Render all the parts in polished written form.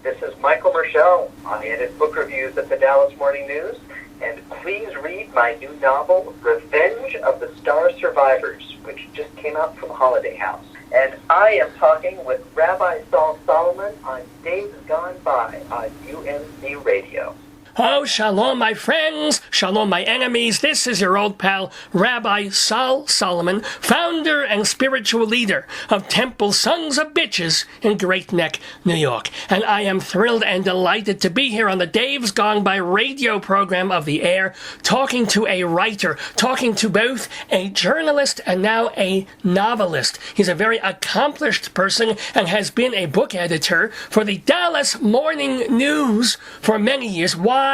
This is Michael Merschel. I edit book reviews at the Dallas Morning News, and please read my new novel, Revenge of the Star Survivors, which just came out from Holiday House. And I am talking with Rabbi Sol Solomon on Days Gone By on UNC Radio. Oh, shalom, my friends. Shalom, my enemies. This is your old pal, Rabbi Sol Solomon, founder and spiritual leader of Temple Sons of Bitches in Great Neck, New York. And I am thrilled and delighted to be here on the Dave's Gone By radio program of the air, talking to a writer, talking to both a journalist and now a novelist. He's a very accomplished person and has been a book editor for the Dallas Morning News for many years. Why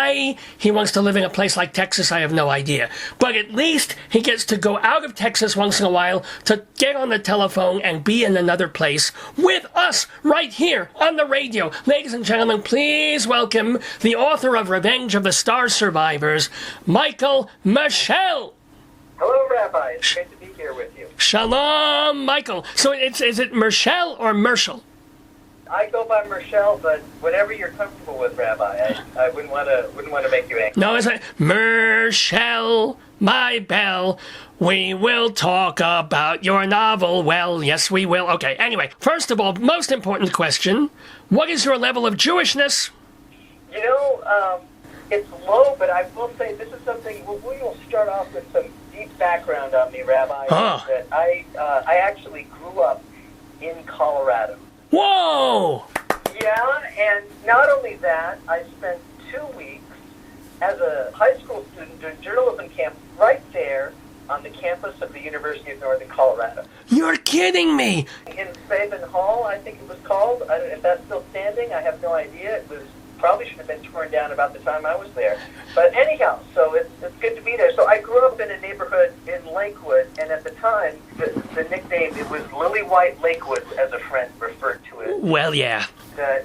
he wants to live in a place like Texas, I have no idea. But at least he gets to go out of Texas once in a while to get on the telephone and be in another place with us right here on the radio. Ladies and gentlemen, please welcome the author of Revenge of the Star Survivors, Michael Merschel. Hello, Rabbi. It's great to be here with you. Shalom, Michael. So is it Merschel or Merschel? I go by Merschel, but whatever you're comfortable with, Rabbi. I wouldn't want to make you angry. No, it's like Merschel, my bell. We will talk about your novel. Well, yes, we will. Okay, anyway, first of all, most important question. What is your level of Jewishness? You know, it's low, but I will say this is something, we will start off with some deep background on me, Rabbi. That I actually grew up in Colorado. Whoa! Yeah, and not only that, I spent 2 weeks as a high school student doing journalism camp right there on the campus of the University of Northern Colorado. You're kidding me! In Saban Hall, I think it was called. I don't know if that's still standing. I have no idea. It was probably should have been torn down about the time I was there. But anyhow, so it's good to be there. So I grew up in a neighborhood in Lakewood, and at the time, the nickname, it was Lily White Lakewood, as a friend referred to it. Well, yeah.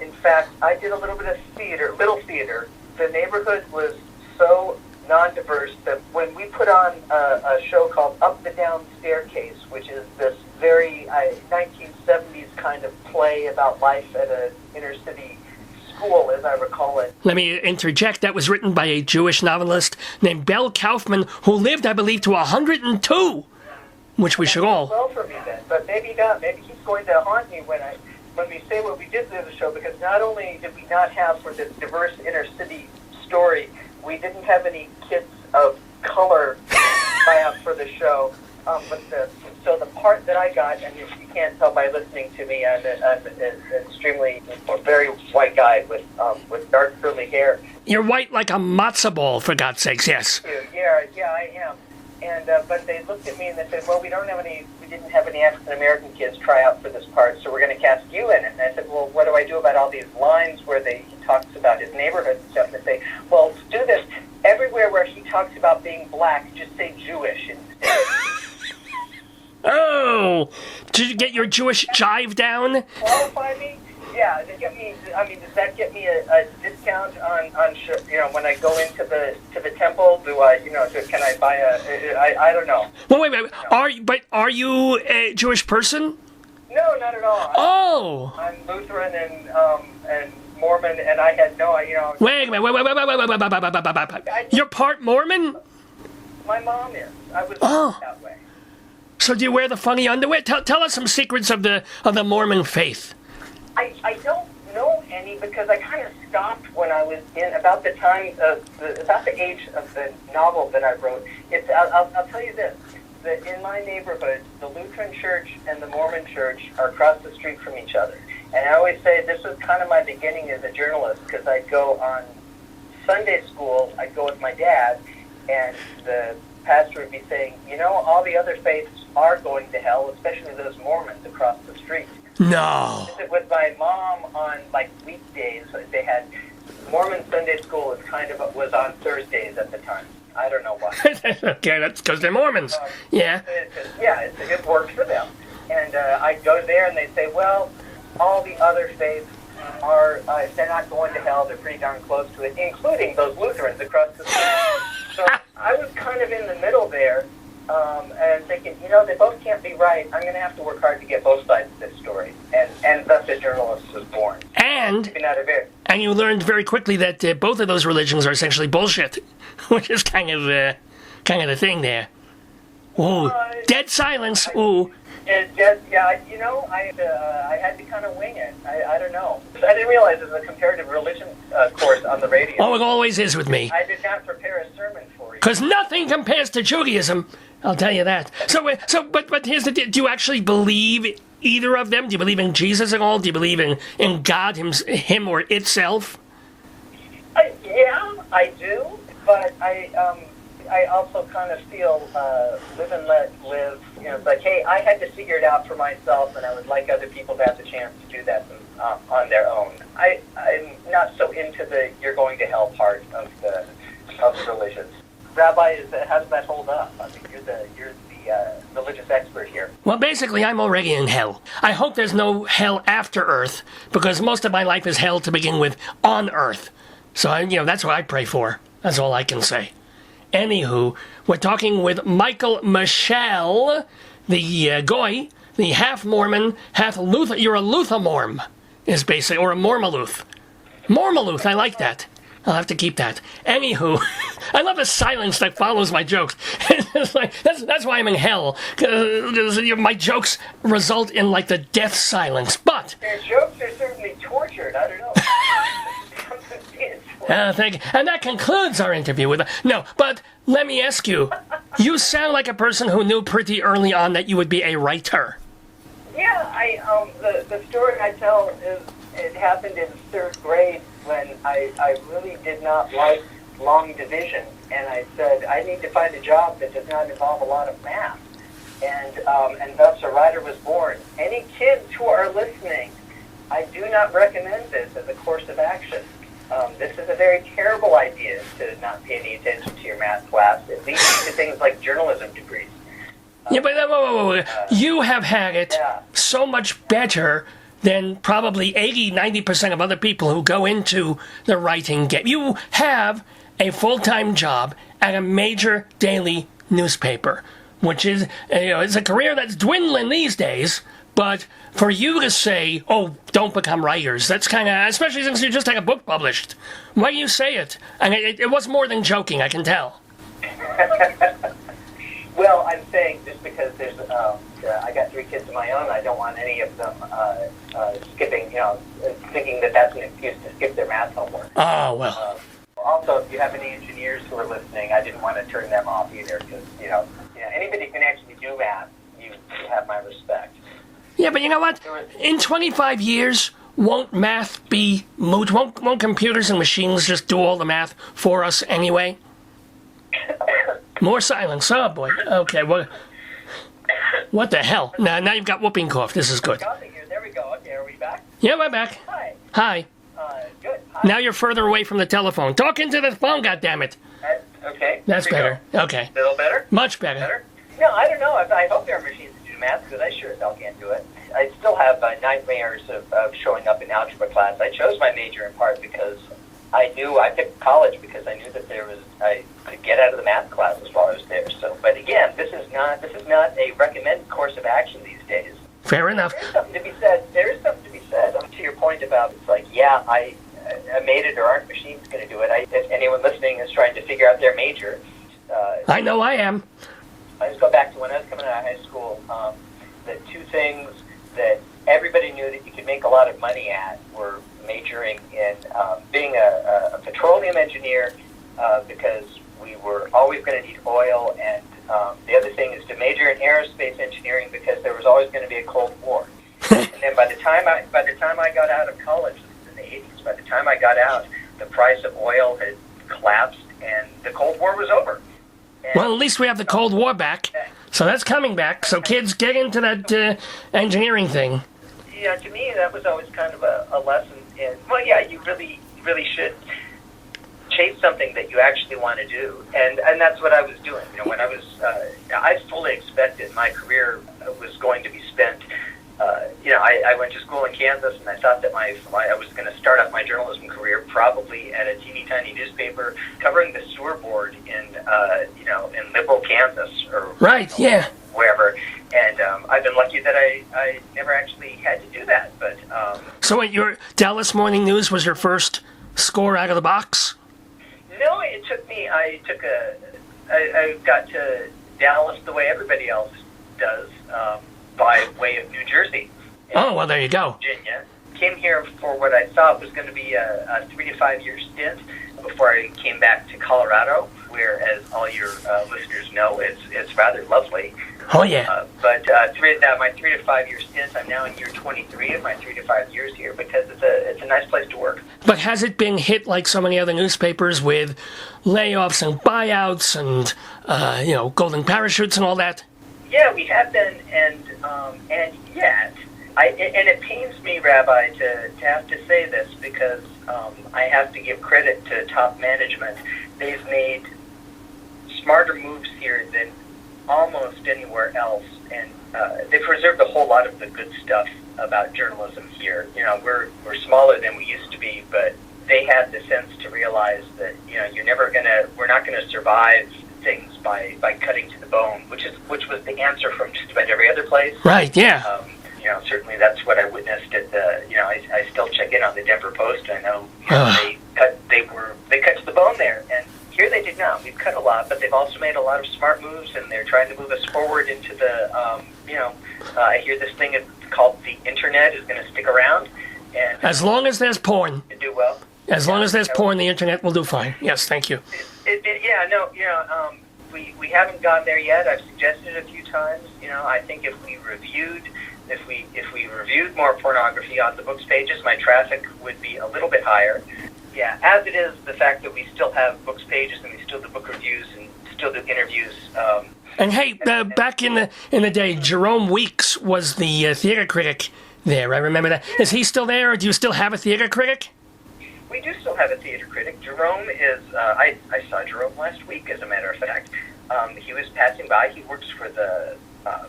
In fact, I did a little bit of little theater. The neighborhood was so non-diverse that when we put on a show called Up the Down Staircase, which is this very 1970s kind of play about life at an inner-city school, as I recall it. Let me interject. That was written by a Jewish novelist named Bell Kaufman, who lived, I believe, to 102, which we should all. Well for me then, but maybe not. Maybe he's going to haunt me when we say what we did to the show, because not only did we not have for this diverse inner city story, we didn't have any kids of color try out for the show. So the part that I got, and if you can't tell by listening to me, I'm an extremely very white guy with dark curly hair. You're white like a matzo ball, for God's sakes, yes. Yeah, I am. And but they looked at me and they said, well, we didn't have any African American kids try out for this part, so we're going to cast you in it. And I said, well, what do I do about all these lines where he talks about his neighborhood and stuff? And they say, well, do this. Everywhere where he talks about being black, just say Jewish instead. Oh, did you get your Jewish jive down? Qualify me? Yeah, does that get me a discount on when I go into the temple? Can I buy I don't know. Well, wait. Are you a Jewish person? No, not at all. I'm Lutheran and Mormon, and I had no, Wait. You're part Mormon? My mom is. I was that way. So do you wear the funny underwear? Tell us some secrets of the Mormon faith. I don't know any, because I kind of stopped when I was in about the time about the age of the novel that I wrote. I'll tell you this, that in my neighborhood, the Lutheran church and the Mormon church are across the street from each other. And I always say this was kind of my beginning as a journalist, because I'd go on Sunday school, I'd go with my dad, and the pastor would be saying, all the other faiths are going to hell, especially those Mormons across the street. No. I visit with my mom on weekdays. They had Mormon Sunday school was on Thursdays at the time. I don't know why. Okay, that's because they're Mormons. Yeah. It works for them. And I'd go there and they'd say, well, all the other faiths are, if they're not going to hell, they're pretty darn close to it, including those Lutherans across the street. So I was kind of in the middle there, and thinking, they both can't be right. I'm going to have to work hard to get both sides of this story. And thus a journalist was born. And Not a bit. and you learned very quickly that both of those religions are essentially bullshit, which is kind of the thing there. Ooh, dead silence. Ooh. I had to kind of wing it. I don't know. I didn't realize it was a comparative religion course on the radio. Oh, it always is with me. I did not prepare a sermon for you. Because nothing compares to Judaism. I'll tell you that. But here's the deal. Do you actually believe either of them? Do you believe in Jesus at all? Do you believe in God, him or itself? Yeah, I do. But I also kind of feel live and let live. You know, it's like, hey, I had to figure it out for myself, and I would like other people to have the chance to do that on their own. I'm not so into the "you're going to hell" part of the religions. Rabbi, how does that hold up? I mean, you're the religious expert here. Well, basically, I'm already in hell. I hope there's no hell after Earth, because most of my life is hell to begin with on Earth. So, that's what I pray for. That's all I can say. Anywho, we're talking with Michael Merschel, the goy, the half Mormon, half Luther. You're a Luther-Morm, is basically, or a Mormaluth. Mormaluth, I like that. I'll have to keep that. Anywho, I love the silence that follows my jokes. It's like, that's why I'm in hell. Because my jokes result in, the death silence. But your jokes are certainly tortured. I don't know. thank you. And that concludes our interview with... No, but let me ask you. You sound like a person who knew pretty early on that you would be a writer. Yeah, the story I tell is it happened in third grade when I really did not like long division, and I said I need to find a job that does not involve a lot of math, and thus a writer was born. Any kids who are listening, I do not recommend this as a course of action. This is a very terrible idea to not pay any attention to your math class. It leads to things like journalism degrees. But whoa. You have had it so much better than probably 80-90% of other people who go into the writing game. You have a full-time job at a major daily newspaper, which is it's a career that's dwindling these days. But for you to say, "Oh, don't become writers," that's kind of, especially since you just had a book published. Why do you say it? And it was more than joking, I can tell. Well, I'm saying just because there's, I got 3 kids of my own, I don't want any of them skipping, thinking that that's an excuse to skip their math homework. Oh, well. Also, if you have any engineers who are listening, I didn't want to turn them off either, because, anybody who can actually do math, you have my respect. Yeah, but you know what? In 25 years, won't math be moot? Won't computers and machines just do all the math for us anyway? More silence. Oh, boy. Okay, what the hell? Now you've got whooping cough. This is good. There we go. Okay, are we back? Yeah, we're back. Hi. Good. Hi. Now you're further away from the telephone. Talk into the phone, goddammit. Okay. That's better. Okay. A little better? Much better. No, I don't know. I hope there are machines to do math, because I sure as hell can't do it. I still have nightmares of showing up in algebra class. I chose my major in part because I picked college because I knew that I could get out of the math class as far as there. So, but again, this is not a recommended course of action these days. Fair enough. There is something to be said. To your point about it's like, yeah, I made it, or aren't machines going to do it? If anyone listening is trying to figure out their major, I know I am. I just go back to when I was coming out of high school. The 2 things that everybody knew that you could make a lot of money at were majoring in being a petroleum engineer, because we were always going to need oil, and the other thing is to major in aerospace engineering because there was always going to be a Cold War. And then by the time I got out of college, in the 80s, by the time I got out, the price of oil had collapsed and the Cold War was over. And well, at least we have the Cold War back, so that's coming back. So kids, get into that engineering thing. Yeah, to me, that was always kind of a lesson in, well, yeah, you really should chase something that you actually want to do. And that's what I was doing. When I was, I fully expected my career was going to be spent, I went to school in Kansas, and I thought that I was going to start off my journalism career probably at a teeny tiny newspaper covering the sewer board in liberal Kansas. Right, yeah. wherever. And I've been lucky that I never actually had to do that. But So your Dallas Morning News was your first score out of the box? no, it took me. I got to Dallas the way everybody else does, by way of New Jersey. Oh, well, there you go. Virginia. Came here for what I thought was going to be a 3 to 5 year stint before I came back to Colorado, where, as all your listeners know, it's rather lovely. Oh, yeah. But my 3 to 5 year stint, I'm now in year 23 of my 3 to 5 years here because it's a nice place to work. But has it been hit like so many other newspapers with layoffs and buyouts and, golden parachutes and all that? Yeah, we have been, and yet, and it pains me, Rabbi, to have to say this because I have to give credit to top management. They've made smarter moves here than almost anywhere else, and they preserved a whole lot of the good stuff about journalism here. We're smaller than we used to be, but they had the sense to realize that we're not gonna survive things by cutting to the bone, which was the answer from just about every other place. Right. Yeah. Certainly that's what I witnessed at the. I still check in on the Denver Post. I know they cut to the bone there, and here they did not. We've cut a lot, but they've also made a lot of smart moves, and they're trying to move us forward into the. I hear this thing is called the internet is going to stick around, and as long as there's porn. Do well. As long as there's porn, the internet will do fine. Yes, thank you. We haven't gone there yet. I've suggested it a few times. I think if we reviewed more pornography on the books pages, my traffic would be a little bit higher. Yeah, as it is, the fact that we still have books pages and we still do book reviews and still do interviews. And hey, back in the day, Jerome Weeks was the theater critic there. I remember that. Is he still there, or do you still have a theater critic? We do still have a theater critic. Jerome is. I saw Jerome last week, as a matter of fact. He was passing by. He works for the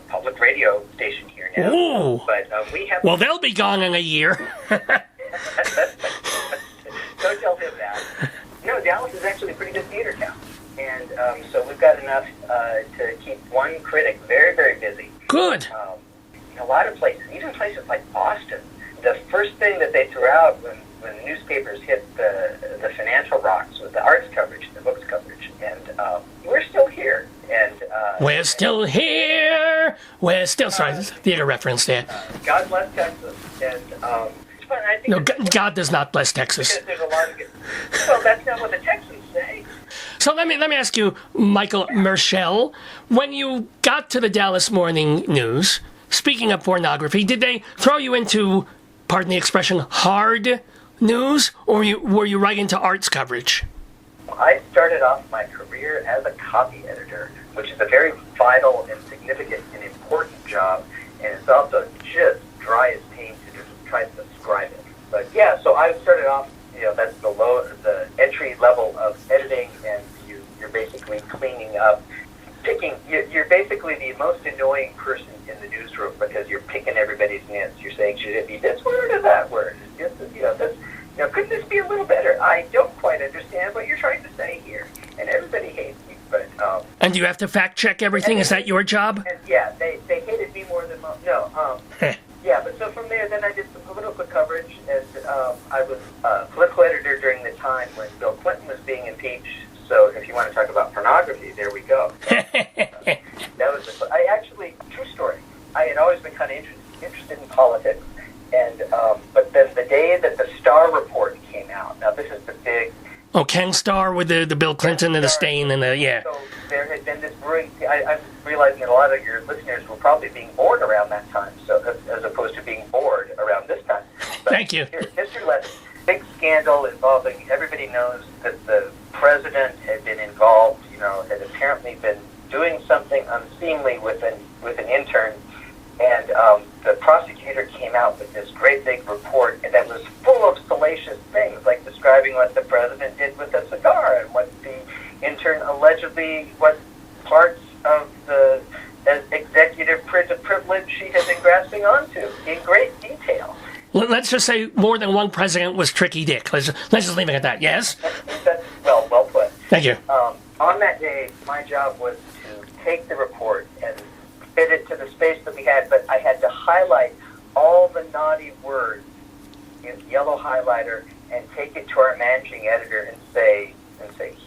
public radio station here now. Ooh. But we have. Well, they'll be gone in a year. Don't tell him that. No, Dallas is actually a pretty good theater town, and so we've got enough to keep one critic very, very busy. Good. A lot of places, even places like Boston, the first thing that they threw out when the newspapers hit the financial rocks was the arts coverage, the books coverage, and we're still here. And we're still here. We're still sorry, this is a theater reference there. God bless Texas, and it's fun. I think no, God does not bless Texas. There's a lot of good. Well, that's not what the Texans say. So let me ask you, Michael Merschel, when you got to the Dallas Morning News, speaking of pornography, did they throw you into, pardon the expression, hard news, or were you right into arts coverage? I started off my career as a copy editor, which is a very vital and significant and important job, and it's also just dry as pain to just try to describe it. But yeah, so I started off, that's the entry level of editing, and you're basically cleaning up, you're basically the most annoying person in the newsroom because you're picking everybody's nits. You're saying, should it be this word or that word? Couldn't this be a little better? I don't quite understand what you're trying to say here. And everybody hates me, but... and do you have to fact-check everything? Is that your job? And yeah, they hated me more than most. No, yeah, but so from there, then I did some political coverage, and I was political editor during the time when Bill Clinton was being impeached. So if you want to talk about pornography, there we go. That was true story. I had always been kind of interested in politics, and but then the day that the Starr report came out, now this is the big... Oh, Ken Starr with the Bill Clinton and the stain and the, yeah. So there had been this brewing... I'm realizing that a lot of your listeners were probably being bored around that time, so as opposed to being bored around this time. But thank you. History lesson. Big scandal involving... Everybody knows that the president had been involved, had apparently been doing something unseemly with an intern, and the prosecutor came out with this great big report that was full of salacious things, like describing what the president did with a cigar and what the intern allegedly, what parts of the executive privilege she had been grasping onto in great detail. Let's just say more than one president was Tricky Dick. Let's just leave it at that, yes? That's well put. Thank you. On that day, my job was to take the report and fit it to the space that we had, but I had to highlight all the naughty words in yellow highlighter and take it to our managing editor and say,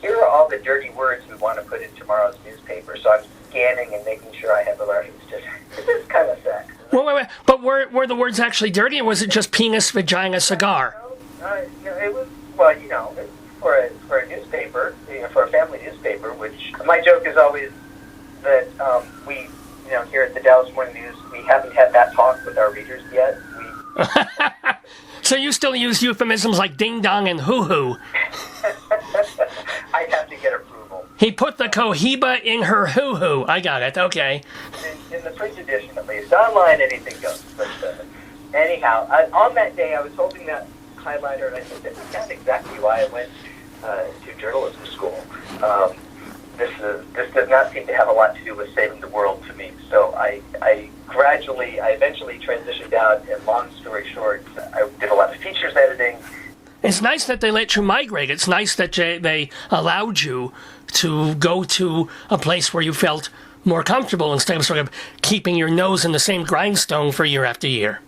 here are all the dirty words we want to put in tomorrow's newspaper. So I'm scanning and making sure I have the right. This is kind of sex. Wait. But were the words actually dirty, or was it just penis, vagina, cigar? It was, well, for a newspaper, for a family newspaper, which my joke is always that we, here at the Dallas Morning News, we haven't had that talk with our readers yet. So you still use euphemisms like ding dong and hoo hoo? I'd have to get approval. He put the cohiba in her hoo hoo. I got it. Okay. In the print edition, at least. Online, anything goes. But anyhow, on that day, I was holding that highlighter, and I said, this is not exactly why I went to journalism school. This does not seem to have a lot to do with saving the world to me. So I eventually transitioned out, and long story short, I did a lot of features editing. It's nice that they let you migrate. It's nice that they allowed you to go to a place where you felt more comfortable instead of sort of keeping your nose in the same grindstone for year after year.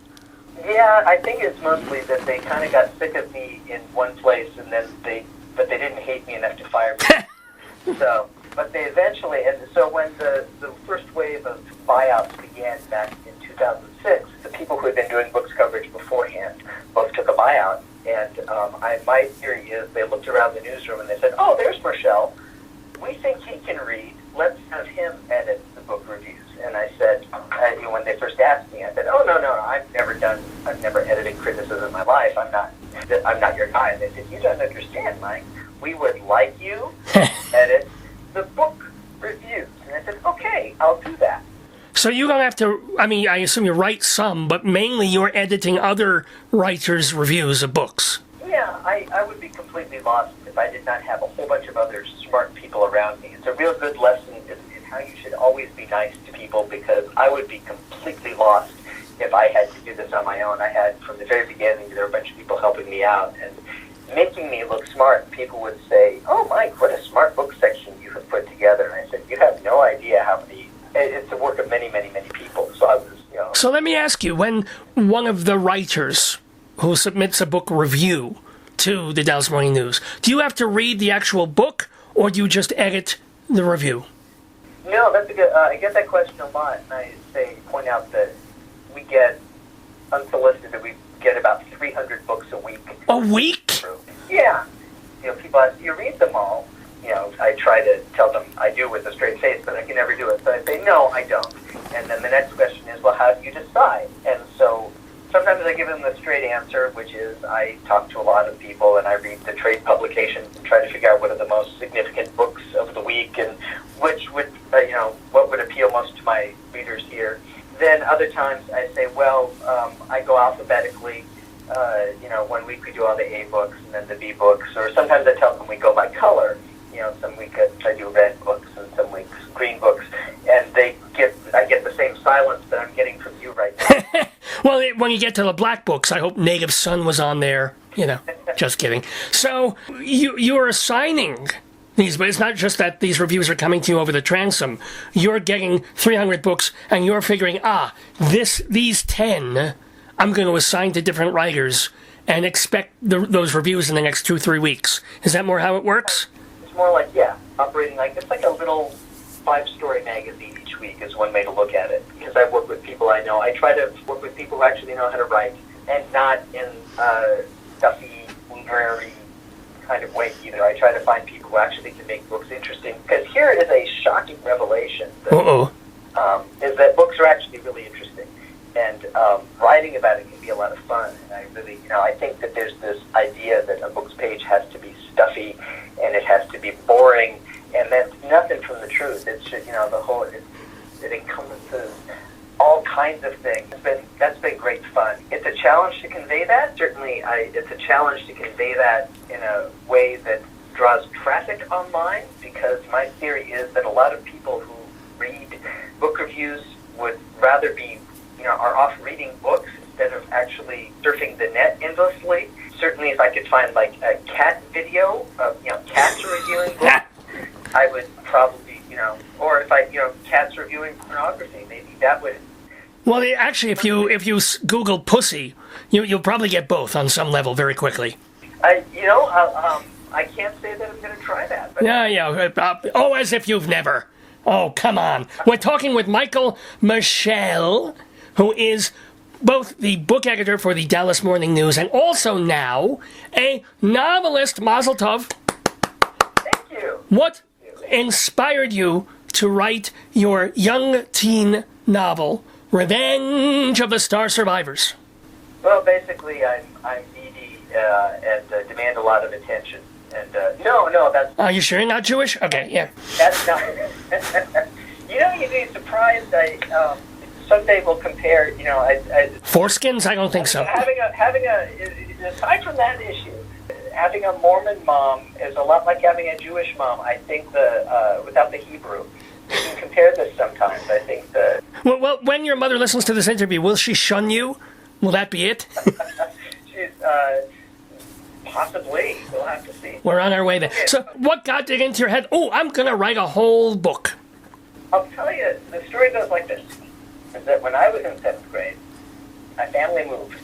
Yeah, I think it's mostly that they kind of got sick of me in one place, and then they didn't hate me enough to fire me. But they eventually, and so when the first wave of buyouts began back in 2006, the people who had been doing books coverage beforehand both took a buyout. And my theory is they looked around the newsroom and they said, oh, there's Merschel. We think he can read. Let's have him edit the book reviews. And I said, when they first asked me, I said, oh, no, I've never edited criticism in my life. I'm not your guy. And they said, you don't understand, Mike. We would like you to edit the book reviews. And I said, okay, I'll do that. So you don't have to, I assume you write some, but mainly you're editing other writers' reviews of books. Yeah, I would be completely lost if I did not have a whole bunch of other smart people around me. It's a real good lesson in how you should always be nice to people, because I would be completely lost if I had to do this on my own. I had, from the very beginning, there were a bunch of people helping me out and making me look smart. People would say, oh, Mike, what a smart book section you have put together. And I said, you have no idea how many. It's the work of many, many, many people. So I was, So let me ask you, when one of the writers who submits a book review to the Dallas Morning News, do you have to read the actual book, or do you just edit the review? No, that's a good. I get that question a lot, and I point out that we get unsolicited. We get about 300 books a week. A week? Yeah. People ask, do you read them all? I try to tell them I do with a straight face, but I can never do it. So I say, no, I don't. And then the next question is, well, how do you decide? And so sometimes I give them the straight answer, which is I talk to a lot of people and I read the trade publications and try to figure out what are the most significant books of the week and which would, what would appeal most to my readers here. Then other times I say, well, I go alphabetically. 1 week we do all the A books and then the B books, or sometimes I tell them we go by color. Some weeks I do red books and some weeks green books, and I get the same silence that I'm getting from you right now. Well, when you get to the black books, I hope Native Son was on there. Just kidding. So you're assigning these, but it's not just that these reviews are coming to you over the transom. You're getting 300 books, and you're figuring, these 10 I'm going to assign to different writers and expect those reviews in the next 2-3 weeks. Is that more how it works? It's more like, operating it's like a little 5-story magazine each week is one way to look at it. Because I work with people I know. I try to work with people who actually know how to write, and not in a stuffy, literary kind of way either. I try to find people who actually can make books interesting. Because here is a shocking revelation that, is that books are actually really interesting. And writing about it can be a lot of fun. And I really, I think that there's this idea that a book's page has to be stuffy and it has to be boring, and that's nothing from the truth. It's just, it encompasses all kinds of things. That's been great fun. It's a challenge to convey that. Certainly, it's a challenge to convey that in a way that draws traffic online, because my theory is that a lot of people who read book reviews would rather be are off reading books instead of actually surfing the net endlessly. Certainly, if I could find a cat video of cats reviewing books, I would probably or if cats reviewing pornography, maybe that would. Well, actually, if you Google pussy, you'll probably get both on some level very quickly. I can't say that I'm going to try that. But Yeah. As if you've never. Oh, come on. We're talking with Michael Merschel, who is both the book editor for the Dallas Morning News and also now a novelist. Mazel tov. Thank you. What inspired you to write your young teen novel, Revenge of the Star Survivors? Well, basically, I'm needy and demand a lot of attention. And no, that's. Are you sure you're not Jewish? Okay, yeah. That's not. You'd be surprised. Someday we'll compare. Foreskins? I don't think so. Having a aside from that issue, having a Mormon mom is a lot like having a Jewish mom. I think without the Hebrew. You can compare this sometimes. I think Well, when your mother listens to this interview, will she shun you? Will that be it? She's possibly. We'll have to see. We're on our way there. So, what got it into your head? Oh, I'm going to write a whole book. I'll tell you, the story goes like this. Is that when I was in 7th grade, my family moved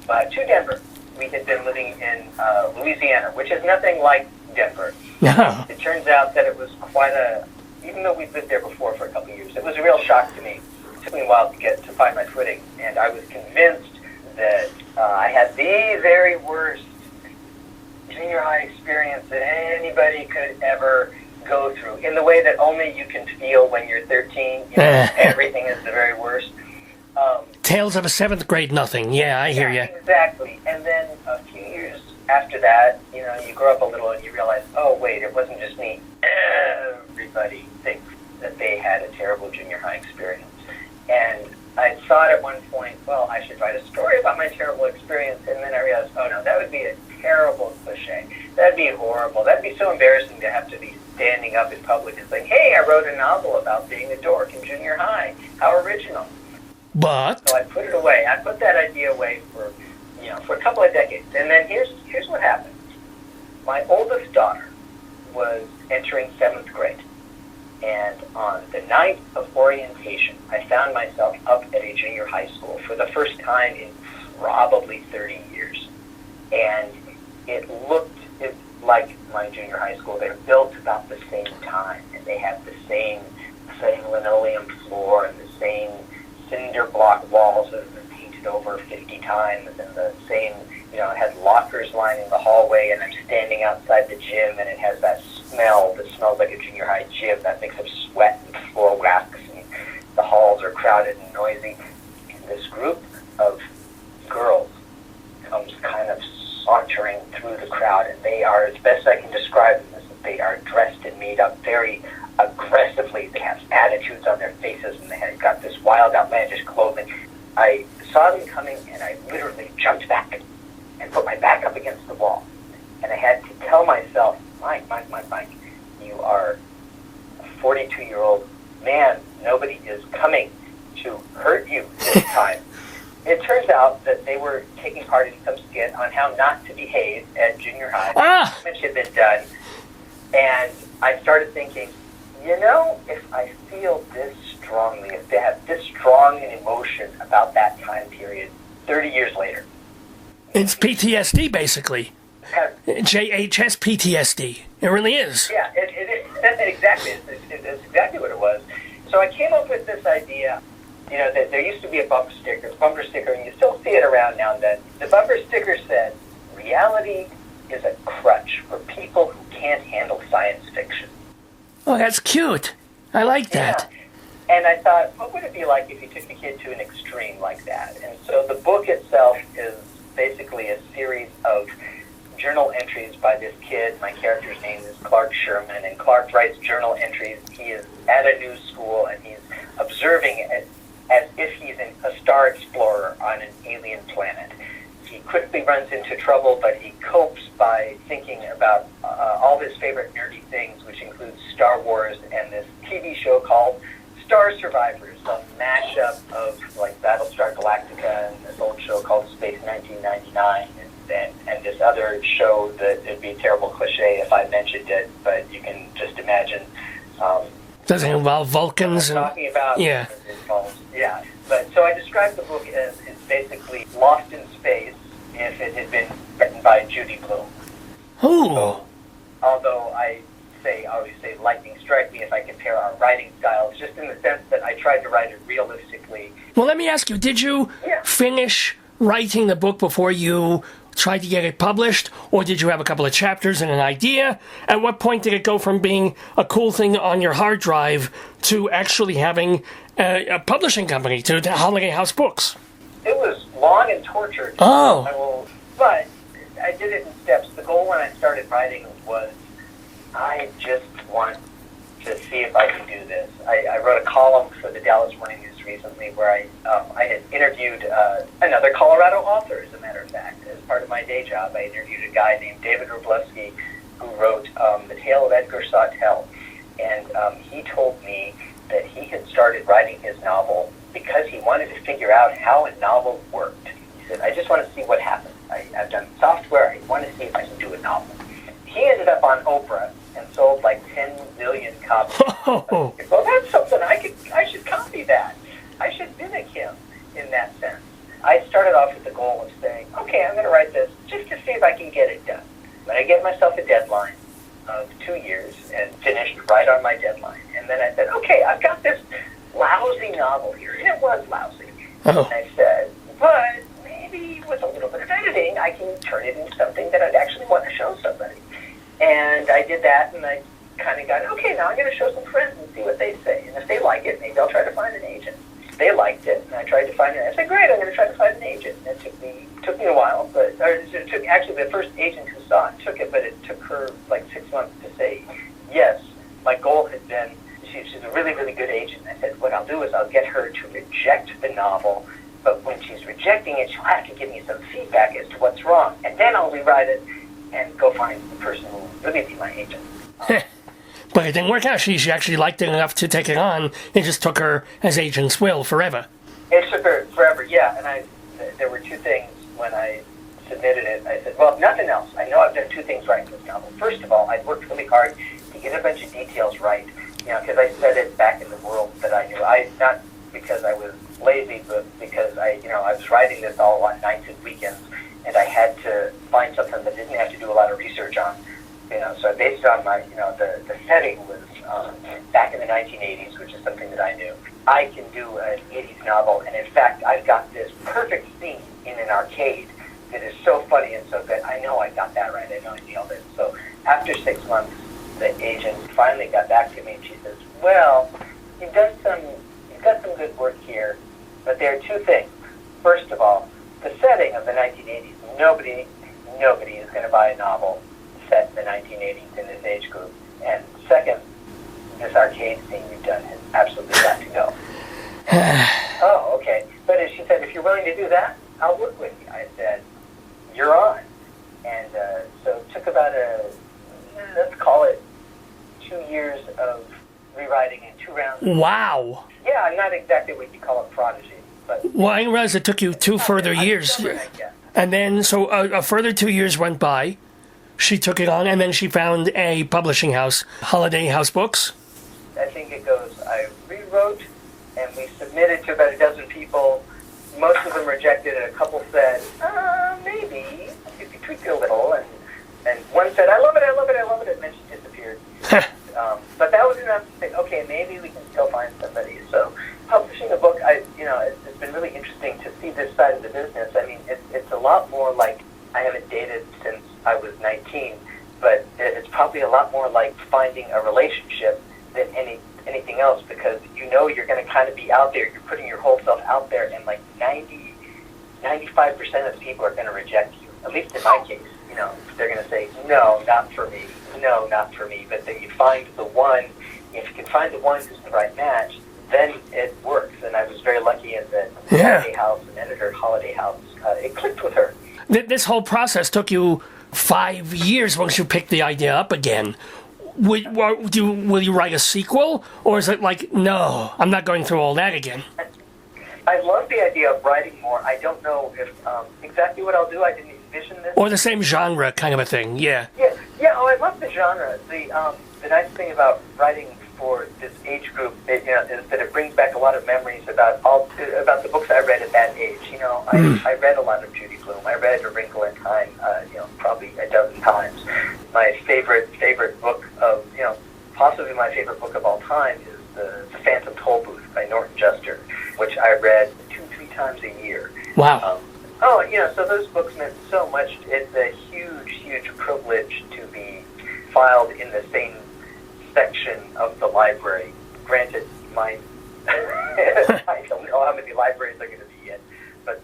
to Denver. We had been living in Louisiana, which is nothing like Denver. Yeah. It turns out that it was quite even though we'd lived there before for a couple of years, it was a real shock to me. It took me a while to find my footing, and I was convinced that I had the very worst junior high experience that anybody could ever go through, in the way that only you can feel when you're 13. Everything is the very worst. Tales of a 7th grade nothing. Yeah, I hear you. Exactly. And then a few years after that, you grow up a little and you realize, oh, wait, it wasn't just me. Everybody thinks that they had a terrible junior high experience. And I thought at one point, well, I should write a story about my terrible experience. And then I realized, oh, no, that would be a terrible cliche. That'd be horrible. That'd be so embarrassing to have to be standing up in public and saying, hey, I wrote a novel about being a dork in junior high. How original. But? So I put it away. I put that idea away for a couple of decades. And then here's what happened. My oldest daughter was entering 7th grade. And on the night of orientation, I found myself up at a junior high school for the first time in probably 30 years. And it looked like my junior high school. They were built about the same time, and they had the same linoleum floor and the same cinder block walls that had been painted over 50 times, and the same, it had lockers lining the hallway, and I'm standing outside the gym, and it has that smell that smells like a junior high gym, that mix of sweat and floor wax, and the halls are crowded and noisy. And this group of girls comes kind of sauntering through the crowd, and they are, as best I can describe them, is that they are dressed and made up very aggressively. They have attitudes on their faces, and they have got this wild, outlandish clothing. I saw them coming, and I literally jumped back and put my back up against the wall. And I had to tell myself, Mike, you are a 42-year-old man. Nobody is coming to hurt you this time. It turns out that they were taking part in some skit on how not to behave at junior high, which had been done. And I started thinking, if I feel this strongly, if they have this strong an emotion about that time period 30 years later. It's PTSD, basically. JHS PTSD. It really is. Yeah, it is. Exactly. It's exactly what it was. So I came up with this idea, that there used to be a bumper sticker, and you still see it around now and then. The bumper sticker said, reality is a crutch for people who can't handle science fiction. Oh, that's cute. I like that. Yeah. And I thought, what would it be like if you took a kid to an extreme like that? And so the book itself is basically a series of journal entries by this kid. My character's name is Clark Sherman, and Clark writes journal entries. He is at a new school, and he's observing it as if he's a star explorer on an alien planet. He quickly runs into trouble, but he copes by thinking about all his favorite nerdy things, which includes Star Wars and this TV show called Star Survivors, a mashup of like Battlestar Galactica and this old show called Space 1999, and this other show that it'd be a terrible cliche if I mentioned it, but you can just imagine Does it involve Vulcans? Talking about yeah. Yeah. But so I described the book as it's basically Lost in Space if it had been written by Judy Blume. Ooh. So, although I always say lightning strike me if I compare our writing styles, just in the sense that I tried to write it realistically. Well, let me ask you, did you finish writing the book before you tried to get it published, or did you have a couple of chapters and an idea? At what point did it go from being a cool thing on your hard drive to actually having a publishing company, to Holiday House Books? It was long and tortured. Oh. But I did it in steps. The goal when I started writing was I just want to see if I can do this. I wrote a column for the Dallas Morning News recently where I had interviewed another Colorado author, as a matter of fact, as part of my day job. I interviewed a guy named David Lefkowitz who wrote The Tale of Edgar Sawtelle. And he told me that he had started writing his novel because he wanted to figure out how a novel worked. He said, I just want to see what happens. I've done software. I want to see if I can do a novel. He ended up on Oprah and sold like 10 million copies. Oh. Well, that's something I should copy that. I should mimic him in that sense. I started off with the goal of saying, okay, I'm going to write this just to see if I can get it done. But I gave myself a deadline of 2 years and finished right on my deadline. And then I said, okay, I've got this lousy novel here. And it was lousy. Oh. And I said, but maybe with a little bit of editing, I can turn it into something that I'd actually want to show somebody. And I did that, and I kind of got, okay, now I'm going to show some friends and see what they say. And if they like it, maybe I'll try to find an agent. They liked it, and I tried to find it. I said, great, I'm going to try to find an agent. And it took me a while, it took actually the first agent who saw it took it, but it took her like 6 months to say yes. My goal had been, she's a really, really good agent. I said, what I'll do is I'll get her to reject the novel, but when she's rejecting it, she'll have to give me some feedback as to what's wrong, and then I'll rewrite it and go find the person who will really be my agent. But it didn't work out. She actually liked it enough to take it on. It just took her, as agents will, forever. It took her forever, yeah. And there were two things when I submitted it. I said, well, if nothing else, I know I've done two things right in this novel. First of all, I'd worked really hard to get a bunch of details right, because I said it back in the world that I knew. Not because I was lazy, but because I was writing this all on nights and weekends, and I had to find something that didn't have to do a lot of research on. So based on my, the setting was back in the 1980s, which is something that I knew. I can do an 80s novel, and in fact, I've got this perfect scene in an arcade that is so funny and so good. I know I got that right. I know I nailed it. So after 6 months, the agent finally got back to me, and she says, well, you've got some good work here, but there are two things. First of all, the setting of the 1980s, nobody is going to buy a novel set in the 1980s in this age group. And second, this arcade scene you've done has absolutely got to go. Oh, okay. But as she said, if you're willing to do that, I'll work with you. I said, you're on. And so it took about let's call it 2 years of rewriting in 2 rounds. Wow. Yeah, I'm not exactly what you call a prodigy. But well, I didn't realize it took you 2 further years. And then, so a further 2 years went by. She took it on, and then she found a publishing house, Holiday House Books. I think it goes, I rewrote, and we submitted to about a dozen people. Most of them rejected it. A couple said, maybe, if you tweak it a little. And one said, I love it, and then she disappeared. But that was enough to say, okay, maybe we can still find somebody. So publishing a book, it's been really interesting to see this side of the business. I mean, it's a lot more like, I haven't dated since I was 19, but it's probably a lot more like finding a relationship than anything else, because you're going to kind of be out there, you're putting your whole self out there, and like 95% of the people are going to reject you. At least in my case, they're going to say, no, not for me, no, not for me. But then you find the one, if you can find the one who's the right match, then it works. And I was very lucky in that Holiday House, an editor at Holiday House, it clicked with her. This whole process took you 5 years once you picked the idea up again. Will you write a sequel, or is it like, no, I'm not going through all that again? I love the idea of writing more. I don't know if exactly what I'll do. I didn't envision this. Or the same genre kind of a thing, yeah. Yeah. Oh, I love the genre. The nice thing about writing for this age group is that it brings back a lot of memories about the books I read at that age. I read a lot of Judy Blume. I read A Wrinkle in Time, probably a dozen times. My favorite book of, possibly my favorite book of all time is The Phantom Toll Booth by Norton Juster, which I read 2-3 times a year. Wow. So those books meant so much. It's a huge, huge privilege to be filed in the same section of the library. Granted, mine, I don't know how many libraries are going to be in, but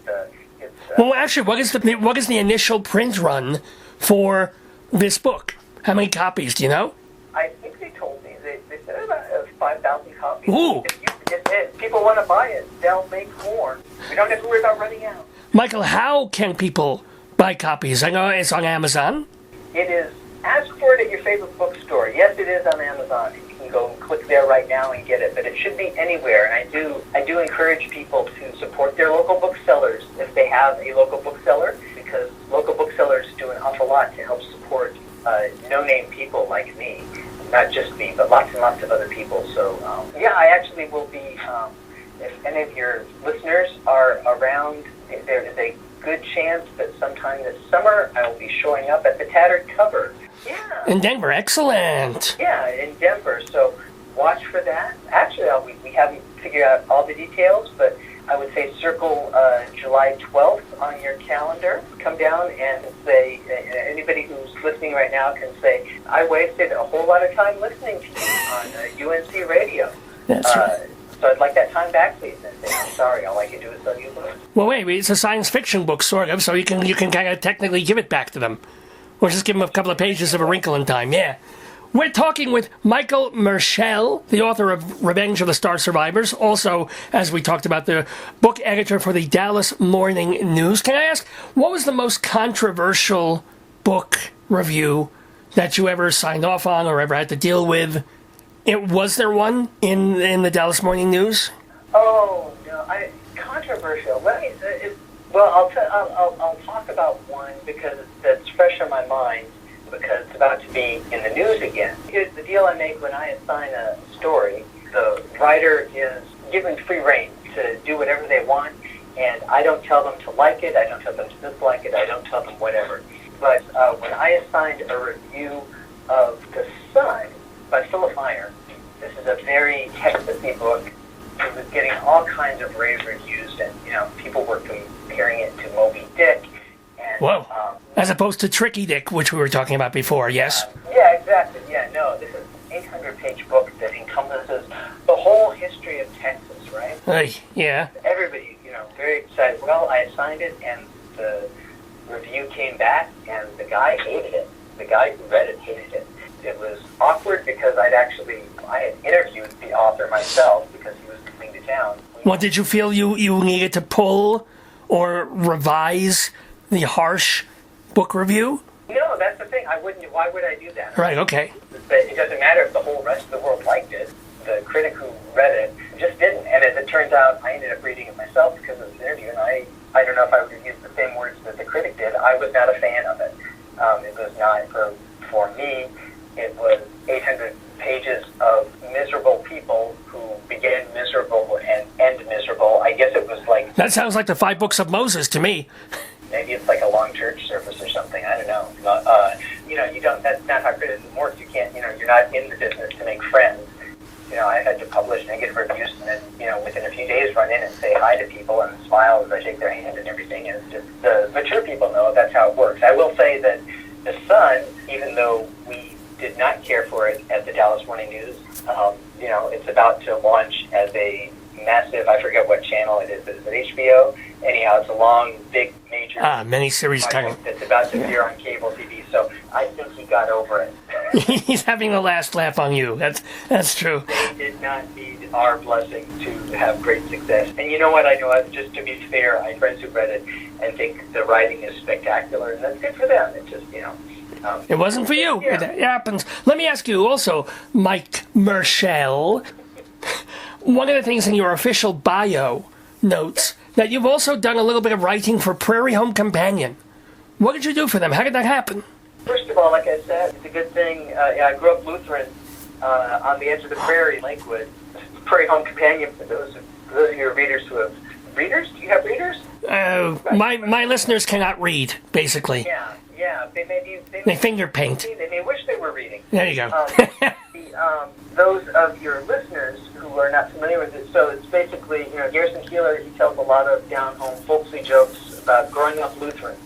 it's... Well, actually, what is the initial print run for this book? How many copies, do you know? I think they told me. They said about 5,000 copies. Ooh. If people want to buy it, they'll make more. We don't have to worry about running out. Michael, how can people buy copies? I know it's on Amazon. It is. Ask for it at your favorite bookstore. Yes, it is on Amazon. You can go and click there right now and get it, but it should be anywhere. And I do encourage people to support their local booksellers if they have a local bookseller, because local booksellers do an awful lot to help support no-name people like me. Not just me, but lots and lots of other people. So, I actually will be, if any of your listeners are around, there is a good chance that sometime this summer I will be showing up at the Tattered Cover. Yeah. In Denver, excellent. Yeah, in Denver. So watch for that. Actually, we haven't figured out all the details, but I would say circle July 12th on your calendar. Come down and say, anybody who's listening right now can say, I wasted a whole lot of time listening to you on UNC radio. That's right. So I'd like that time back, please. And say, I'm sorry, all I can do is tell you look. Well, wait, it's a science fiction book, sort of, so you can kind of technically give it back to them. Or just give them a couple of pages of A Wrinkle in Time, yeah. We're talking with Michael Merschel, the author of Revenge of the Star Survivors, also, as we talked about, the book editor for the Dallas Morning News. Can I ask, what was the most controversial book review that you ever signed off on or ever had to deal with? Was there one in the Dallas Morning News? Oh, no, controversial. I'll talk about one because that's fresh on my mind, because it's about to be in the news again. Here's the deal I make when I assign a story. The writer is given free rein to do whatever they want, and I don't tell them to like it, I don't tell them to dislike it, I don't tell them whatever. But when I assigned a review of The Sun by Philip Meyer, this is a very Texas-y book. It was getting all kinds of rave reviews, and people were comparing it to Moby Dick. And, whoa! As opposed to Tricky Dick, which we were talking about before, yes? Yeah, exactly. Yeah, no, this is an 800-page book that encompasses the whole history of Texas, right? Yeah. Everybody, very excited. Well, I assigned it, and the review came back, and the guy hated it. The guy who read it hated it. It was awkward because I had interviewed the author myself because he was coming to town. Well, did you feel you needed to pull or revise the harsh book review? No, that's the thing. I wouldn't. Why would I do that? Right, okay. It doesn't matter if the whole rest of the world liked it. The critic who read it just didn't. And as it turns out, I ended up reading it myself because of this interview, and I don't know if I would have used the same words that the critic did. I was not a fan of it. It was not for me. It was 800 pages of miserable people who began miserable and end miserable. I guess it was like... That sounds like the 5 books of Moses to me. Maybe it's like a long church service or something. I don't know. You don't... That's not how criticism works. You can't... You're not in the business to make friends. I had to publish negative reviews and then, within a few days run in and say hi to people and smile as I shake their hand and everything. And it's just... The mature people know that's how it works. I will say that The Sun, even though we did not care for it at the Dallas Morning News. It's about to launch as a massive, I forget what channel it is it HBO? Anyhow, it's a long, big, major... mini-series title. That's about to appear on cable TV, so I think he got over it. He's having the last laugh on you. That's true. They did not need our blessing to have great success. And you know what? I know, just to be fair, I have friends who read it and think the writing is spectacular, and that's good for them. It's just, it wasn't for you. Yeah. It happens. Let me ask you also, Mike Merschel, one of the things in your official bio notes that you've also done a little bit of writing for Prairie Home Companion. What did you do for them? How did that happen? First of all, like I said, it's a good thing. I grew up Lutheran. on the edge of the prairie, Lakewood. Prairie Home Companion for those of your readers who have readers. Do you have readers? My listeners cannot read, basically. Yeah. They finger paint. They may wish they were reading. There you go. Those of your listeners who are not familiar with it, so it's basically, Garrison Keillor, he tells a lot of down-home folksy jokes about growing up Lutheran,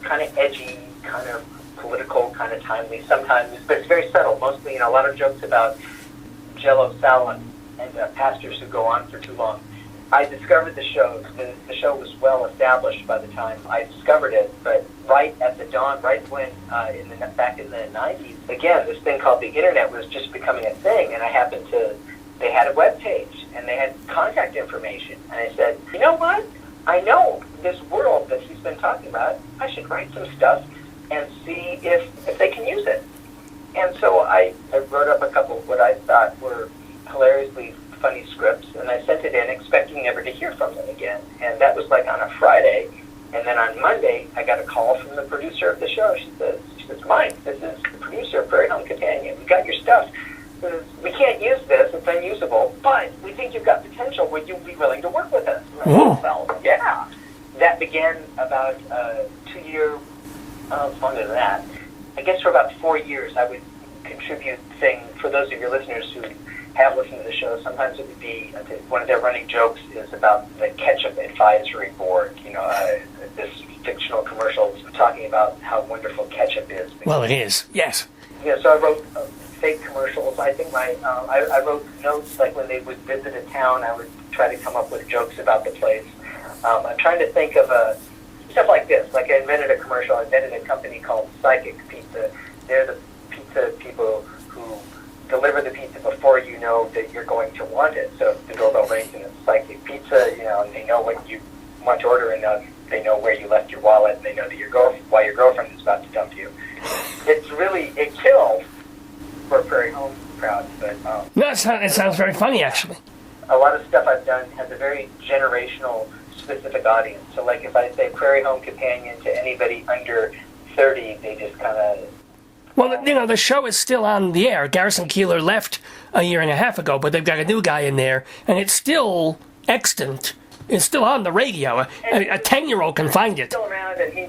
kind of edgy, kind of political, kind of timely sometimes, but it's very subtle. Mostly, a lot of jokes about Jello salad and pastors who go on for too long. I discovered the show. The show was well established by the time I discovered it, but right at the dawn, right when back in the 90s, again, this thing called the internet was just becoming a thing, and they had a web page, and they had contact information, and I said, you know what? I know this world that he's been talking about. I should write some stuff and see if they can use it. And so I wrote up a couple of what I thought were hilariously funny scripts, and I sent it in expecting never to hear from them again. And that was like on a Friday. And then on Monday, I got a call from the producer of the show. She says, Mike, this is the producer of Prairie Home Companion. We got your stuff. We can't use this. It's unusable. But we think you've got potential. Would you be willing to work with us? Well, yeah. That began about a 2-year, longer than that. I guess for about 4 years, I would contribute things. For those of your listeners who have listened to the show, sometimes it would be, one of their running jokes is about the ketchup advisory board. This fictional commercial talking about how wonderful ketchup is. Well, it is, yes. So I wrote fake commercials. I think I wrote notes, like when they would visit a town, I would try to come up with jokes about the place. I'm trying to think of stuff like this. Like I invented a commercial. I invented a company called Psychic Pizza. They're the pizza people who deliver the pizza before you know that you're going to want it. So if the doorbell rings and it's Psychic Pizza, and they know what you want to order, and they know where you left your wallet, and they know that your girlfriend is about to dump you. It killed for a Prairie Home crowd, but no, it sounds very funny, actually. A lot of stuff I've done has a very generational, specific audience. So, like if I say Prairie Home Companion to anybody under 30, they just kind of. Well, the show is still on the air. Garrison Keillor left a year and a half ago, but they've got a new guy in there, and it's still extant. It's still on the radio. A 10-year-old can find it. Still around, and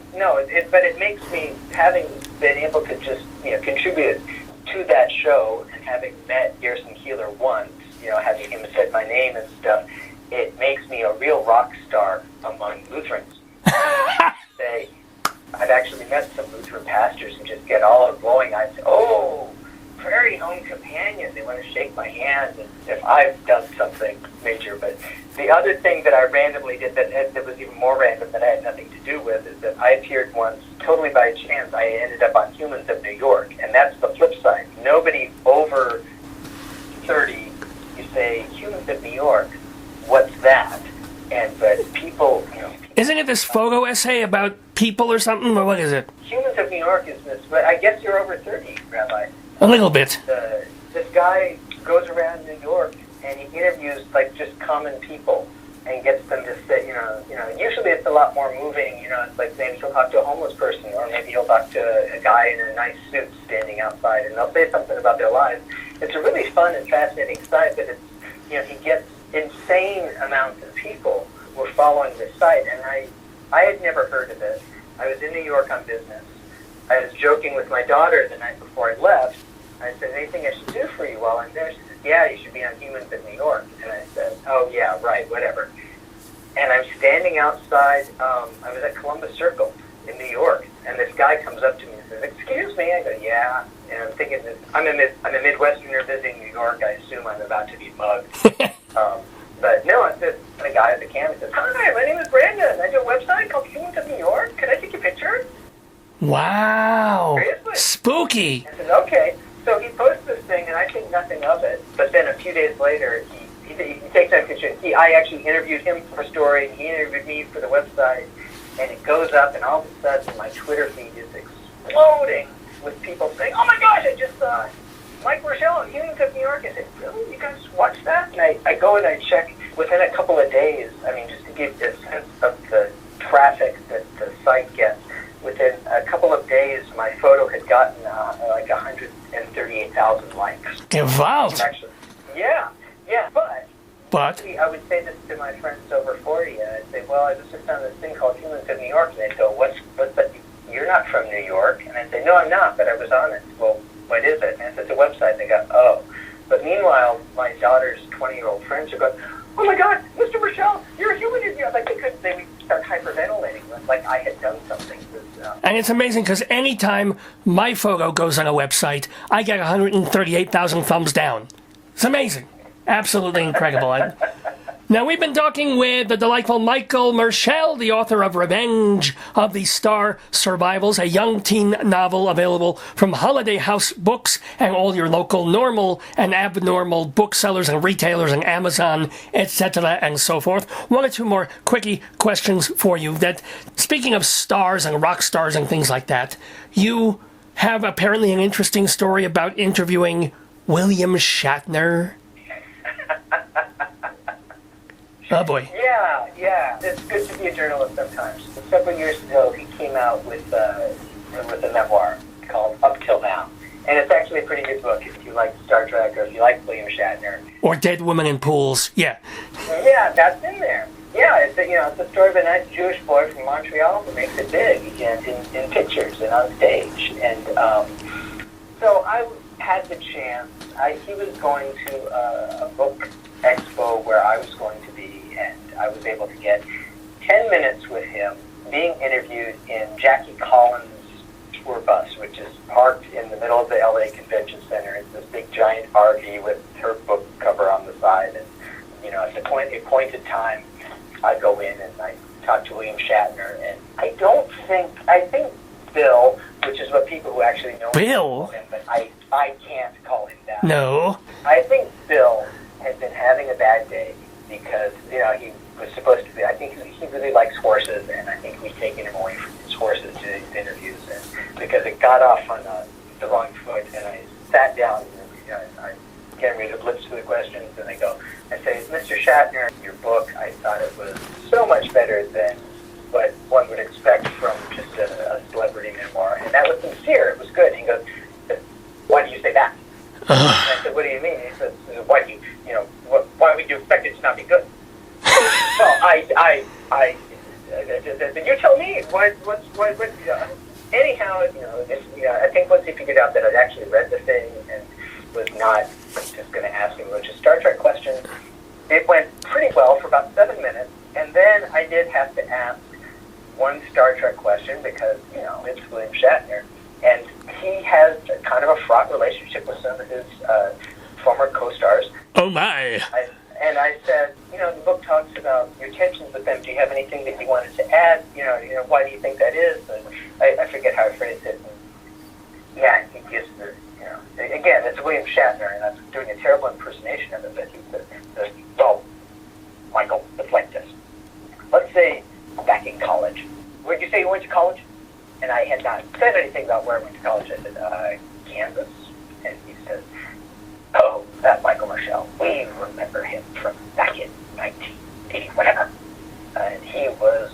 but it makes me, having been able to just contribute to that show, and having met Garrison Keillor once, having him said my name and stuff, it makes me a real rock star among Lutherans. I've actually met some Lutheran pastors who just get all glowing eyes. Oh, Prairie Home Companion. They want to shake my hand and if I've done something major. But the other thing that I randomly did that was even more random that I had nothing to do with is that I appeared once, totally by chance, I ended up on Humans of New York. And that's the flip side. Nobody over 30, you say, Humans of New York, what's that? But people, Isn't it this photo essay about people or something, or what is it? Humans of New York is this, but I guess you're over 30, Rabbi. A little bit. This guy goes around New York and he interviews just common people and gets them to say, usually it's a lot more moving, it's like maybe he'll talk to a homeless person or maybe he'll talk to a guy in a nice suit standing outside and they'll say something about their lives. It's a really fun and fascinating site, but it's, he gets insane amounts of people who are following this site, and I had never heard of it. I was in New York on business. I was joking with my daughter the night before I left. I said, anything I should do for you while I'm there? She said, yeah, you should be on Humans in New York. And I said, oh, yeah, right, whatever. And I'm standing outside, I was at Columbus Circle in New York, and this guy comes up to me and says, excuse me. I go, yeah. And I'm thinking, I'm a Midwesterner visiting New York. I assume I'm about to be mugged. But no, it's just a guy at the camera says, hi, my name is Brandon. I do a website called Humans of New York. Can I take a picture? Wow. Seriously? Spooky. I said, okay. So he posts this thing, and I think nothing of it. But then a few days later, he takes that picture. I actually interviewed him for a story, and he interviewed me for the website. And it goes up, and all of a sudden, my Twitter feed is exploding with people saying, oh my gosh, I just saw Michael Merschel on Humans of New York. I said, really? You guys watch that? And I go and I check within a couple of days, just to give you a sense of the traffic that the site gets. within a couple of days, my photo had gotten like 138,000 likes. Wow. Actually, yeah, but I would say this to my friends over 40, and I'd say, well, I was just on this thing called Humans of New York, and they'd go, what's that? You're not from New York. And I'd say, no, I'm not, but I was on it. Well, what is it? And I said, it's a website, and they go, oh. But meanwhile, my daughter's 20-year-old friends are going, oh my God, Mr. Merschel, you're a human. Like they would start hyperventilating, like I had done something. And it's amazing because anytime my photo goes on a website, I get 138,000 thumbs down. It's amazing. Absolutely incredible. Now, we've been talking with the delightful Michael Merschel, the author of Revenge of the Star Survivals, a young teen novel available from Holiday House Books and all your local normal and abnormal booksellers and retailers and Amazon, etc., and so forth. One or two more quickie questions for you. That, speaking of stars and rock stars and things like that, you have apparently an interesting story about interviewing William Shatner. Oh, boy. Yeah. It's good to be a journalist sometimes. Several years ago, he came out with a memoir called Up Till Now. And it's actually a pretty good book if you like Star Trek or if you like William Shatner. Or Dead Women in Pools, yeah. Yeah, that's in there. Yeah, it's the story of a nice Jewish boy from Montreal who makes it big in pictures and on stage. And so I had the chance. He was going to a book expo where I was going to be, and I was able to get 10 minutes with him being interviewed in Jackie Collins' tour bus, which is parked in the middle of the LA Convention Center. It's this big giant RV with her book cover on the side, and at the appointed time, I go in and I talk to William Shatner, and I think Bill, which is what people who actually know Bill, him, but I can't call him that. No. I think Bill had been having a bad day because, he was supposed to be, I think he really likes horses, and I think we've taken him away from his horses to these interviews, and because it got off on the wrong foot, and I sat down, and I getting ready to blitz through the questions, and I say, Mr. Shatner, your book, I thought it was so much better than what one would expect from just a celebrity memoir, and that was sincere, it was good. And he goes, why do you say that? And I said, what do you mean? He says, why would you expect it to not be good? Well, you tell me. Anyhow, I think once he figured out that I'd actually read the thing and was not just going to ask him a bunch of Star Trek questions, it went pretty well for about 7 minutes, and then I did have to ask one Star Trek question because, it's William Shatner, and he has kind of a fraught relationship with some of his former co-stars. Oh, my. And I said, the book talks about your tensions with them. Do you have anything that you wanted to add? Why do you think that is? And I forget how I phrased it. And yeah, he gives again, it's William Shatner, and I'm doing a terrible impersonation of it, but he says, well, Michael, it's like this. Let's say back in college. Where'd you say you went to college? And I had not said anything about where I went to college. I said, Kansas. And he says, oh, that Michael Merschel. We remember him from back in 1980, whatever. And he was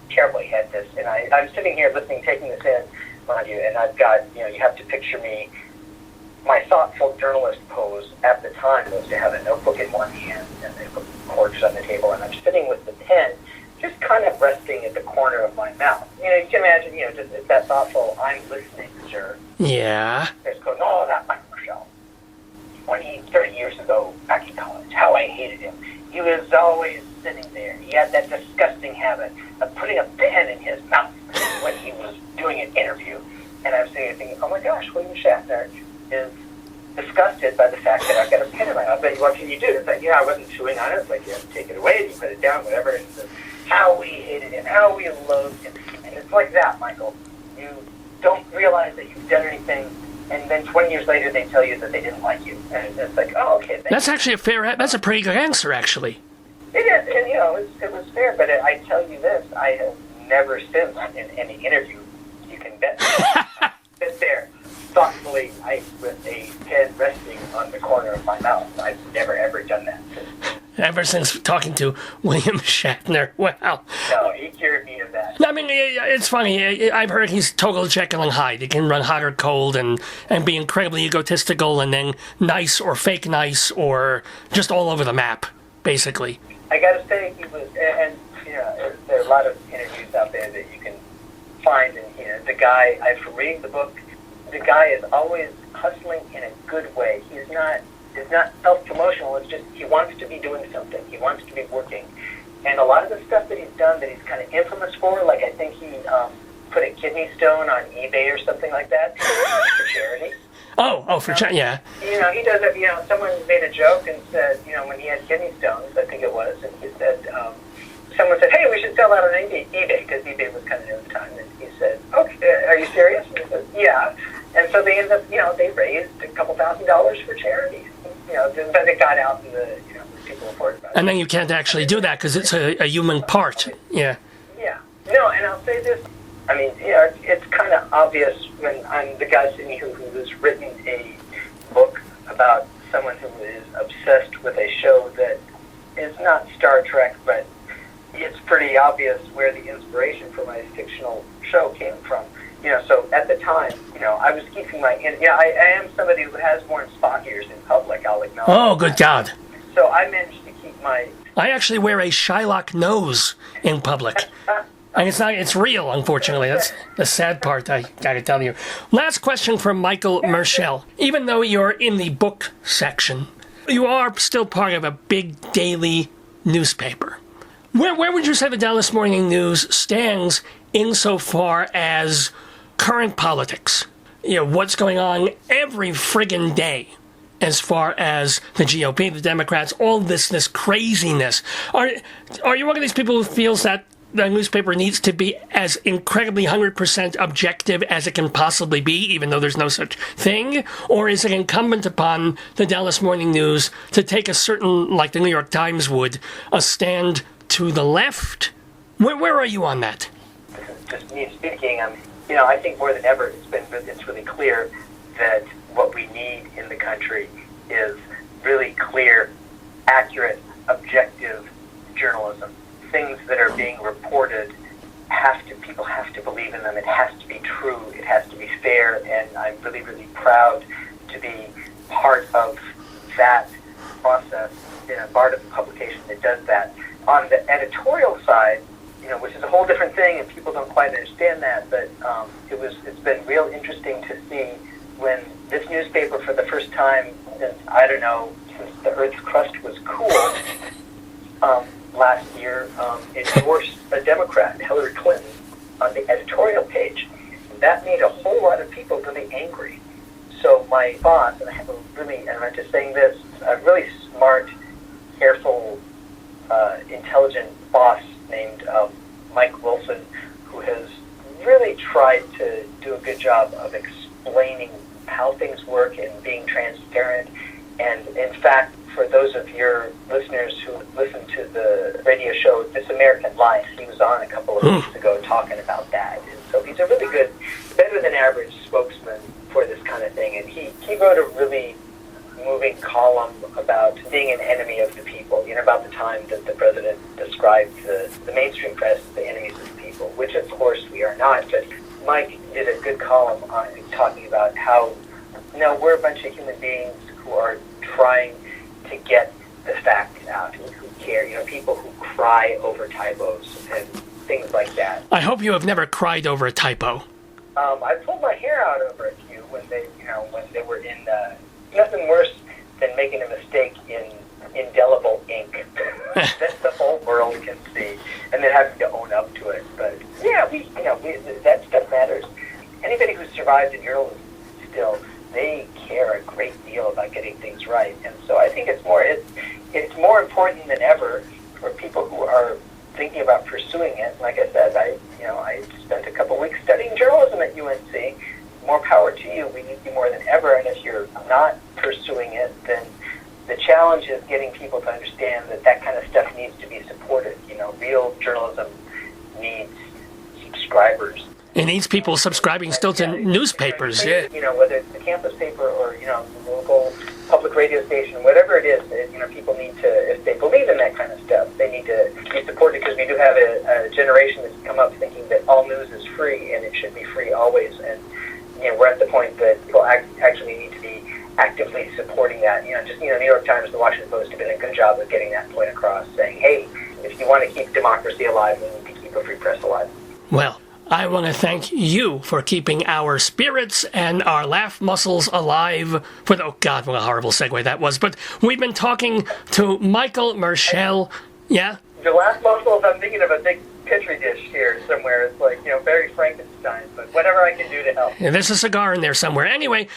terrible. He had this, and I'm sitting here listening, taking this in, mind you, and I've got, you have to picture me. My thoughtful journalist pose at the time was to have a notebook in one hand and the corks on the table, and I'm sitting with the pen just kind of resting at the corner of my mouth. You can imagine, just it's that thoughtful, I'm listening, sir. Yeah. Just going, oh, that Michael Merschel. 20, 30 years ago, back in college, how I hated him. He was always sitting there. He had that disgusting habit of putting a pen in his mouth when he was doing an interview. And I was thinking, oh my gosh, William Shatner is disgusted by the fact that I've got a pen in my mouth. But what can you do? It's like, I wasn't chewing on it. It's like, you have to take it away, you put it down, whatever. And it's how we hated him, how we loathed him. And it's like that, Michael. You don't realize that you've done anything, and then 20 years later they tell you that they didn't like you. And it's like, oh, okay. That's actually that's a pretty good answer, actually. It is, and it was fair, but I tell you this, I have never since in any interview, you can bet, sit there thoughtfully with a pen resting on the corner of my mouth. I've never, ever done that. ever since talking to William Shatner. Wow. No, he cured me of that. I mean, it's funny. I've heard he's total Jekyll and Hyde. He can run hot or cold and be incredibly egotistical and then nice or fake nice or just all over the map, basically. I got to say, he was, and there are a lot of interviews out there that you can find, and the guy, after reading the book, the guy is always hustling in a good way. It's not self-promotional. It's just he wants to be doing something. He wants to be working. And a lot of the stuff that he's done that he's kind of infamous for, like I think he put a kidney stone on eBay or something like that for charity. Oh, for charity, yeah. He does it. Someone made a joke and said, when he had kidney stones, I think it was, and he said, someone said, hey, we should sell that on eBay, because eBay was kind of new at the time. And he said, okay, are you serious? And he said, yeah. And so they ended up, they raised a couple $1,000s for charity. But it got out and people reported about it. And then you can't actually do that because it's a human part. Yeah. Yeah. No, and I'll say this. I mean, it's kind of obvious when I'm the guy sitting here who has written a book about someone who is obsessed with a show that is not Star Trek, but it's pretty obvious where the inspiration for my fictional show came from. So at the time, I was keeping my... I am somebody who has worn Spock ears in public, I'll acknowledge. Oh, good God. So I managed to keep my... I actually wear a Shylock nose in public. And it's real, unfortunately. That's the sad part, I gotta tell you. Last question from Michael Merschel. Even though you're in the book section, you are still part of a big daily newspaper. Where would you say the Dallas Morning News stands insofar as current politics? What's going on every friggin' day as far as the GOP, the Democrats, all this craziness. Are you one of these people who feels that the newspaper needs to be as incredibly 100% objective as it can possibly be, even though there's no such thing? Or is it incumbent upon the Dallas Morning News to take a certain, like the New York Times would, a stand to the left? Where are you on that? Just me speaking, I think more than ever it's really clear that what we need in the country is really clear, accurate, objective journalism. Things that are being reported people have to believe in them. It has to be true. It has to be fair. And I'm really, really proud to be part of that process, part of the publication that does that. On the editorial side, which is a whole different thing, and people don't quite understand that, but it's been real interesting to see when this newspaper, for the first time since the Earth's crust was cool, last year, endorsed a Democrat, Hillary Clinton, on the editorial page. That made a whole lot of people really angry. So my boss, and I'm just saying this, a really smart, careful, intelligent boss named Mike Wilson, who has really tried to do a good job of explaining how things work and being transparent. And in fact, for those of your listeners who listen to the radio show This American Life, he was on a couple of weeks ago talking about that. And so he's a really good, better than average spokesman for this kind of thing. And he wrote a really moving column about being an enemy of the people, about the time that the president described the mainstream press as the enemies of the people, which of course we are not. But Mike did a good column on talking about how, we're a bunch of human beings who are trying to get the facts out, who care, people who cry over typos and things like that. I hope you have never cried over a typo. I pulled my hair out over a few when they were in, nothing worse than making a mistake in indelible ink that the whole world can see, and then having to own up to it. But yeah, that stuff matters. Anybody who survives in journalism still, they care a great deal about getting things right. And so I think it's more important than ever for people who are thinking about pursuing it. Like I said, I spent a couple weeks studying journalism at UNC. More power to you. We need you more than ever. And if you're not pursuing it, then the challenge is getting people to understand that kind of stuff needs to be supported. Real journalism needs subscribers. It needs people subscribing still to newspapers. Yeah. Whether it's the campus paper or the local public radio station, whatever it is, people need to, if they believe in that kind of stuff, they need to be supported, because we do have a generation that's come up thinking that all news is free and it should be free always. And we're at the point that people actually need to be actively supporting that. New York Times, the Washington Post have done a good job of getting that point across, saying, hey, if you want to keep democracy alive, we need to keep a free press alive. Well, I want to thank you for keeping our spirits and our laugh muscles alive. Oh, God, what a horrible segue that was. But we've been talking to Michael Merschel. Yeah? The laugh muscles, I'm thinking of a big Petri dish here somewhere. It's like, very Frankenstein, but whatever I can do to help. Yeah, there's a cigar in there somewhere. Anyway,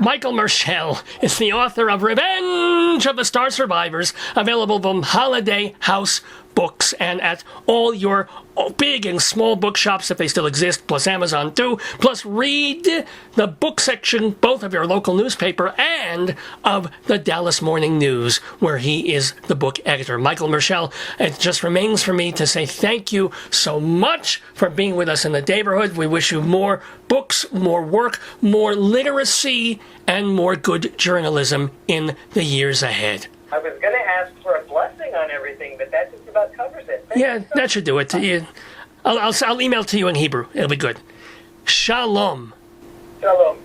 Michael Merschel is the author of Revenge of the Star Survivors, available from Holiday House Books and at all your big and small bookshops, if they still exist, plus Amazon too. Plus read the book section, both of your local newspaper and of the Dallas Morning News, where he is the book editor. Michael Merschel, it just remains for me to say thank you so much for being with us in the neighborhood. We wish you more books, more work, more literacy, and more good journalism in the years ahead. I was going to ask for a blessing on everything, but that just about covers it. Yeah, that should do it. I'll email to you in Hebrew. It'll be good. Shalom. Shalom.